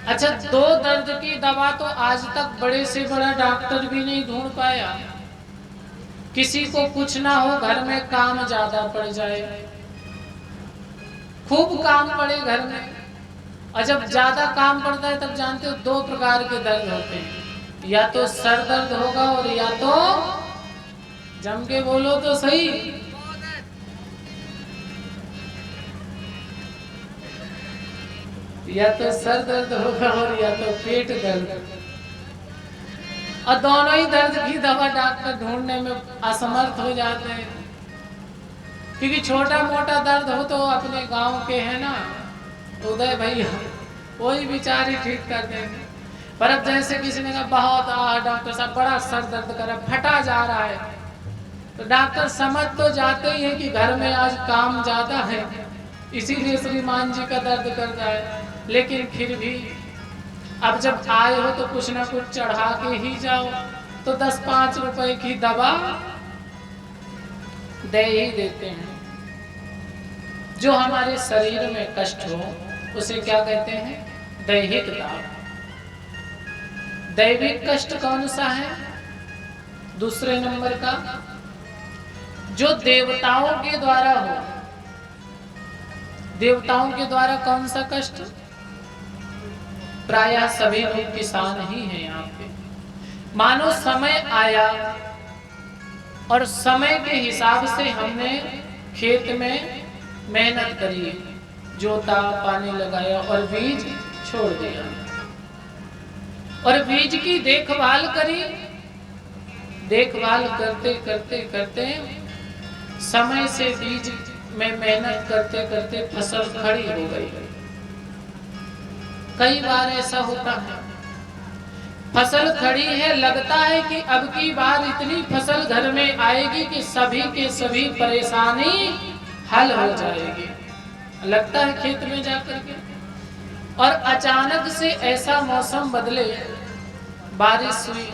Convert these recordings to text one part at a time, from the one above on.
अच्छा, दो दर्द की दवा तो आज तक बड़े से बड़ा डॉक्टर भी नहीं ढूंढ पाया। किसी को कुछ ना हो, घर में काम ज्यादा पड़ जाए, खूब काम पड़े घर में, और जब ज्यादा काम पड़ता है तब जानते हो दो प्रकार के दर्द होते हैं, या तो सर दर्द होगा और या तो, जम के बोलो तो सही, या तो सर दर्द होगा और या तो पेट दर्द, और दोनों ही दर्द की दवा डॉक्टर ढूंढने में असमर्थ हो जाते हैं। क्योंकि छोटा मोटा दर्द हो तो अपने गांव के है ना उदय भैया, वही बेचारे ठीक कर देंगे। पर अब जैसे किसी ने कहा बहुत डॉक्टर साहब बड़ा सर दर्द कर रहा, फटा जा रहा है, तो डॉक्टर समझ तो जाते ही है कि घर में आज काम ज्यादा है, इसीलिए श्रीमान जी का दर्द कर रहा है। लेकिन फिर भी अब जब आए हो तो कुछ ना कुछ चढ़ा के ही जाओ, तो 10-5 रुपए की दवा दे ही देते हैं। जो हमारे शरीर में कष्ट हो उसे क्या कहते हैं? दैहिक ताप। दैविक कष्ट कौन सा है? दूसरे नंबर का, जो देवताओं के द्वारा हो। देवताओं के द्वारा कौन सा कष्ट? प्रायः सभी लोग किसान ही हैं यहाँ पे। मानो समय आया और समय के हिसाब से हमने खेत में मेहनत करी, जोता, पानी लगाया और बीज छोड़ दिया, और बीज की देखभाल करी। देखभाल करते करते करते समय से बीज में मेहनत करते करते फसल खड़ी हो गई। कई बार ऐसा होता है, फसल खड़ी है, लगता है कि अब की बार इतनी फसल घर में आएगी कि सभी के सभी परेशानी हल हो जाएगी, लगता है खेत में जाकर के, और अचानक से ऐसा मौसम बदले, बारिश हुई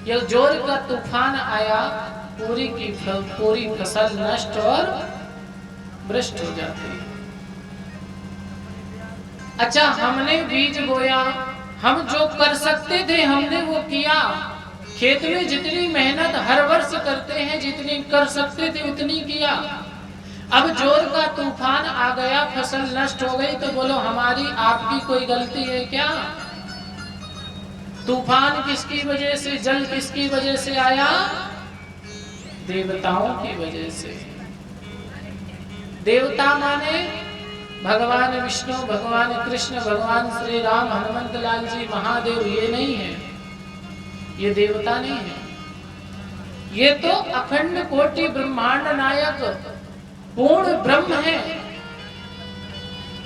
या जोर का तूफान आया, पूरी की पूरी फसल नष्ट और भ्रष्ट हो जाती है। अच्छा, हमने बीज बोया, हम जो कर सकते थे हमने वो किया, खेत में जितनी मेहनत हर वर्ष करते हैं, जितनी कर सकते थे उतनी किया। अब जोर का तूफान आ गया, फसल नष्ट हो गई, तो बोलो हमारी आपकी कोई गलती है क्या? तूफान किसकी वजह से, जल किसकी वजह से आया? देवताओं की वजह से। देवता माने भगवान विष्णु, भगवान कृष्ण, भगवान श्री राम, हनुमंत लाल जी, महादेव, ये नहीं है, ये देवता नहीं है। ये तो अखंड कोटि ब्रह्मांड नायक पूर्ण ब्रह्म है।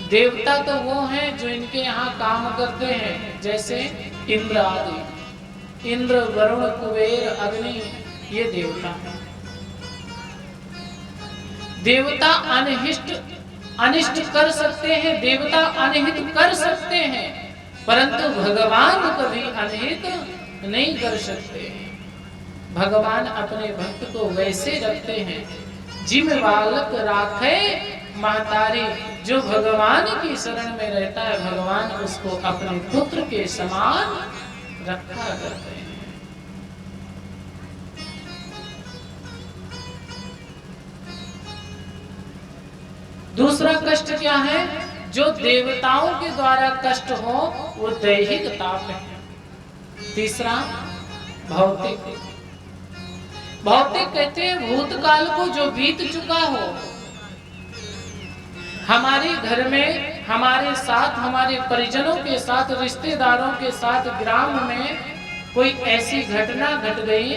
देवता तो वो हैं जो इनके यहाँ काम करते हैं, जैसे इंद्र आदि, इंद्र, वरुण, कुबेर, अग्नि, ये देवता हैं। देवता अनिष्ट कर सकते हैं, देवता अनहित कर सकते हैं, परंतु भगवान कभी अनहित नहीं कर सकते। भगवान अपने भक्त को वैसे रखते हैं, जिम बालक राखे महतारी। जो भगवान की शरण में रहता है, भगवान उसको अपने पुत्र के समान रखा करते हैं। दूसरा कष्ट क्या है? जो देवताओं के द्वारा कष्ट हो वो दैहिक ताप है। तीसरा भौतिक। भौतिक कहते हैं भूतकाल को जो बीत चुका हो, हमारे घर में, हमारे साथ, हमारे परिजनों के साथ, रिश्तेदारों के साथ, ग्राम में कोई ऐसी घटना घट गई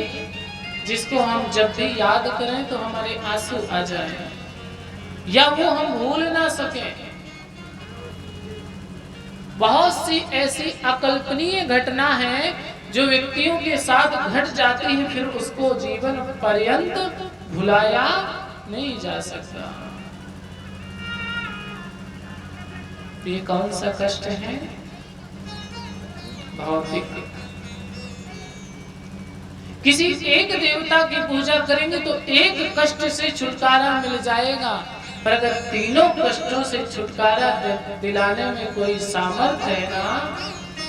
जिसको हम जब भी याद करें तो हमारे आंसू आ जाए, या वो हम भूल ना सकें। बहुत सी ऐसी अकल्पनीय घटना है जो व्यक्तियों के साथ घट जाती है, फिर उसको जीवन पर्यंत भुलाया नहीं जा सकता। ये कौन सा कष्ट है? भौतिक। किसी एक देवता की पूजा करेंगे तो एक कष्ट से छुटकारा मिल जाएगा, पर अगर तीनों कष्टों से छुटकारा दिलाने में कोई सामर्थ्य है ना,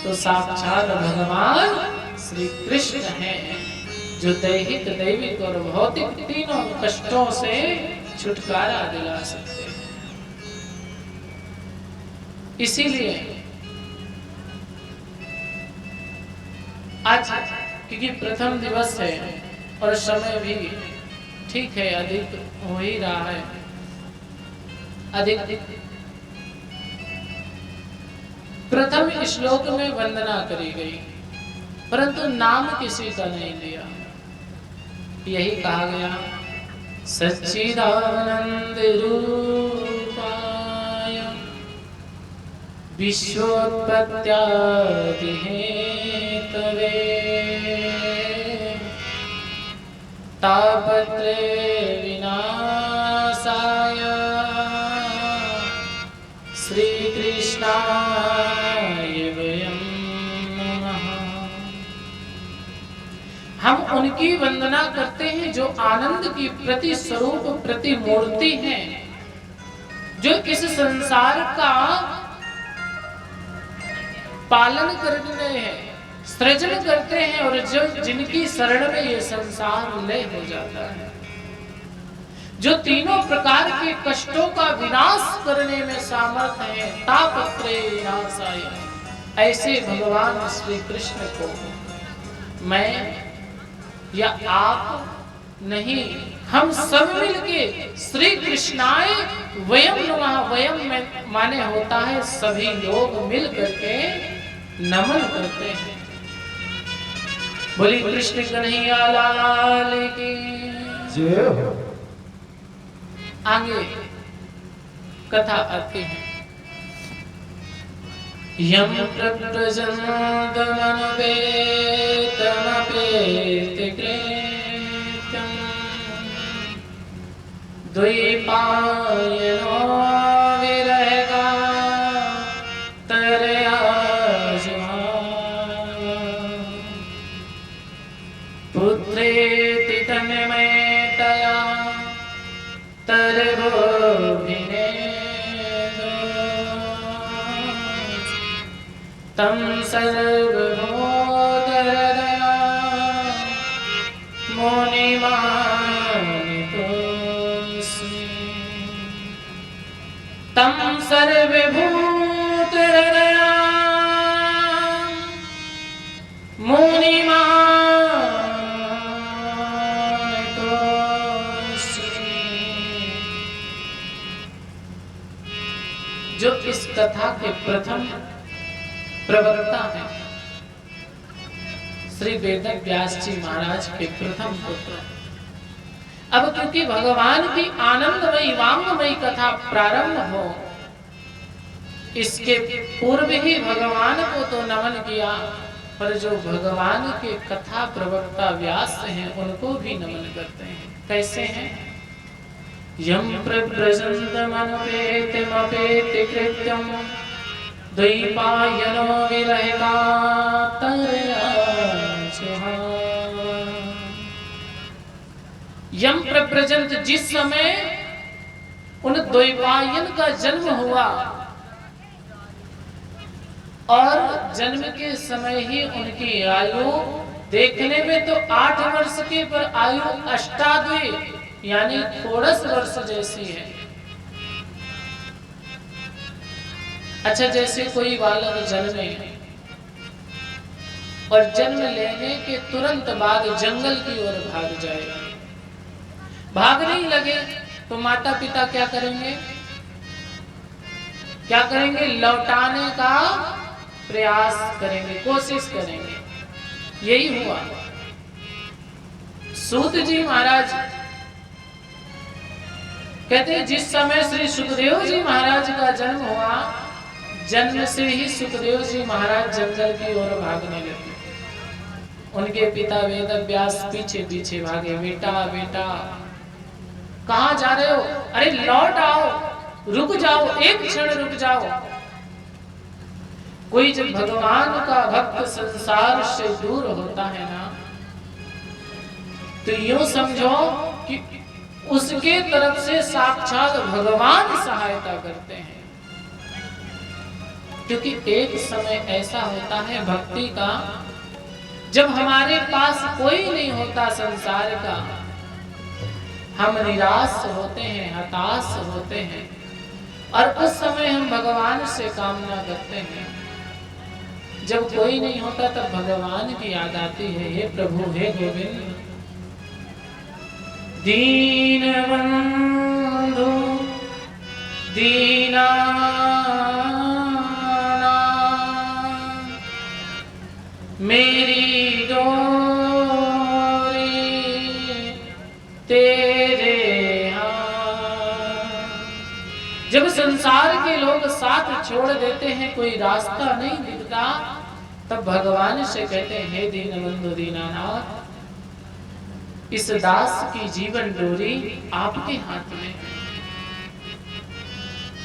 तो साक्षात भगवान श्री कृष्ण हैं, जो दैहिक, दैविक और भौतिक तीनों कष्टों से छुटकारा दिला सकते हैं। इसीलिए आज क्योंकि प्रथम दिवस है और समय भी ठीक है, अधिक हो ही रहा है, अधिक प्रथम श्लोक में वंदना करी गई, परंतु नाम किसी का नहीं लिया। यही कहा गया सच्चिदानंद रूपाय विश्वोत्पत्त्यादि हेतवे तापत्रे विनाशाय श्री कृष्णाय वयं नमः। हम उनकी वंदना करते हैं जो आनंद की प्रति स्वरूप, प्रति मूर्ति हैं, जो इस संसार का पालन करने हैं, सृजन करते हैं, और जो जिनकी शरण में ये संसार लय हो जाता है, जो तीनों प्रकार के कष्टों का विनाश करने में सामर्थ है। तापत्रे विनाशाय, ऐसे भगवान श्री कृष्ण को मैं या आप नहीं, हम सब मिलके श्री कृष्णाय वयम नमः, वयम में माने होता है सभी लोग मिल करके नमन करते हैं। बोली कृष्ण कन्हैया लाल की जय हो। आगे कथा आती है। यम प्रव्रजन्तमनुपेतमपेति कृत्यं द्वैपायनो विरहकातरया पुत्रेति तन्मयतया तं सर्वभूतहृदया मुनिमानितोऽस्मि। तं सर्वभूतहृदया मुनिमानितोऽस्मि। जो इस कथा के प्रथम प्रवक्ता है, श्री वेद व्यास जी महाराज के प्रथम पुत्र। अब क्योंकि भगवान की आनंदमयी वांगमयी कथा प्रारंभ हो, इसके पूर्व ही भगवान को तो नमन किया, पर जो भगवान के कथा प्रवक्ता व्यास हैं उनको भी नमन करते हैं। कैसे हैं? यम प्रव्रजन्तमनुपेतमपेति कृत्यं द्वैपायनो विरहकातरया यम प्रव्रजंत, जिस समय उन द्वैपायन का जन्म हुआ और जन्म के समय ही उनकी आयु देखने में तो 8 वर्ष की, पर आयु अष्टाद्वय यानी थोड़स वर्ष जैसी है। अच्छा, जैसे कोई बालक जन्मे और जन्म लेने के तुरंत बाद जंगल की ओर भाग जाए, भागने ही लगे तो माता पिता क्या करेंगे? क्या करेंगे? लौटाने का प्रयास करेंगे, कोशिश करेंगे। यही हुआ। सूत जी महाराज कहते हैं जिस समय श्री सुखदेव जी महाराज का जन्म हुआ, जन्म से ही सुखदेव जी महाराज जंगल की ओर भागने लगे। उनके पिता वेद व्यास पीछे पीछे भागे, बेटा बेटा कहाँ जा रहे हो? अरे लौट आओ, रुक जाओ, एक क्षण रुक जाओ। कोई जब भगवान का भक्त संसार से दूर होता है ना, तो यूं समझो कि उसके तरफ से साक्षात भगवान सहायता करते हैं। क्योंकि एक समय ऐसा होता है भक्ति का, जब हमारे पास कोई नहीं होता संसार का, हम निराश होते हैं, हताश होते हैं, और उस समय हम भगवान से कामना करते हैं। जब कोई नहीं होता तब भगवान की याद आती है, हे प्रभु, हे गोविंद। दीनबंधु दीनानाथ मेरी डोरी तेरे हाथ। जब संसार के लोग साथ छोड़ देते हैं, कोई रास्ता नहीं दिखता, तब भगवान से कहते हैं, हे दीनबंधु दीनानाथ, इस दास की जीवन डोरी आपके हाथ में है।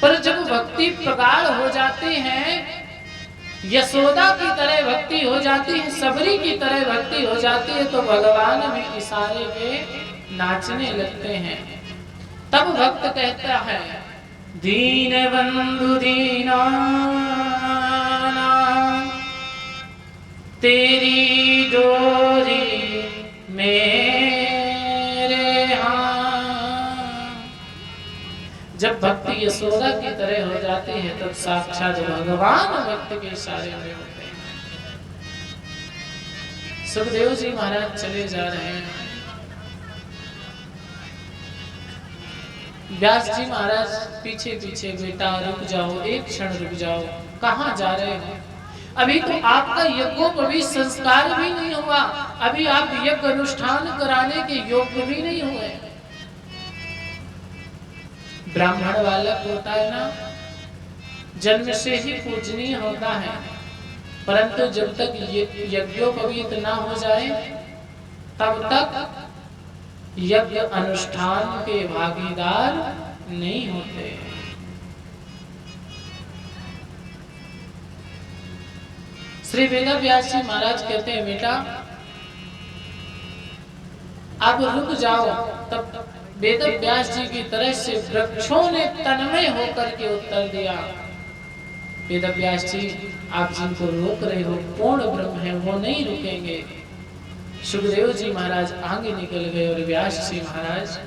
पर जब भक्ति प्रगाढ़ हो जाती है, यशोदा की तरह भक्ति हो जाती है, सबरी की तरह भक्ति हो जाती है, तो भगवान भी इशारे पे नाचने लगते हैं। तब भक्त कहता है, दीनबंधु दीनानाथ तेरी डोरी मेरे हाथ। जब भक्ति यशोदा की तरह हो जाती है, तब साक्षात भगवान भक्त के इशारे में होते हैं। सुखदेव जी महाराज चले जा रहे हैं। व्यास जी महाराज पीछे पीछे, बेटा रुक जाओ, एक क्षण रुक जाओ, कहाँ जा रहे हो? अभी तो आपका यज्ञोपवीत संस्कार भी नहीं हुआ, अभी आप यज्ञ अनुष्ठान कराने के योग्य भी नहीं हुए। ब्राह्मण बालक होता है ना, जन्म से ही पूजनीय होता है, परंतु जब तक यज्ञोपवीत ना हो जाए, तब तक यज्ञ अनुष्ठान के भागीदार नहीं होते। श्री वेदव्यास जी महाराज कहते हैं, बेटा आप रुक जाओ। तब वेदव्यास जी की तरह से वृक्षों ने तन्मय होकर के उत्तर दिया, वेदव्यास जी, आप जिनको रोक रहे हो पूर्ण ब्रह्म है, वो नहीं रुकेंगे। सुखदेव जी महाराज आगे निकल गए और व्यास जी महाराज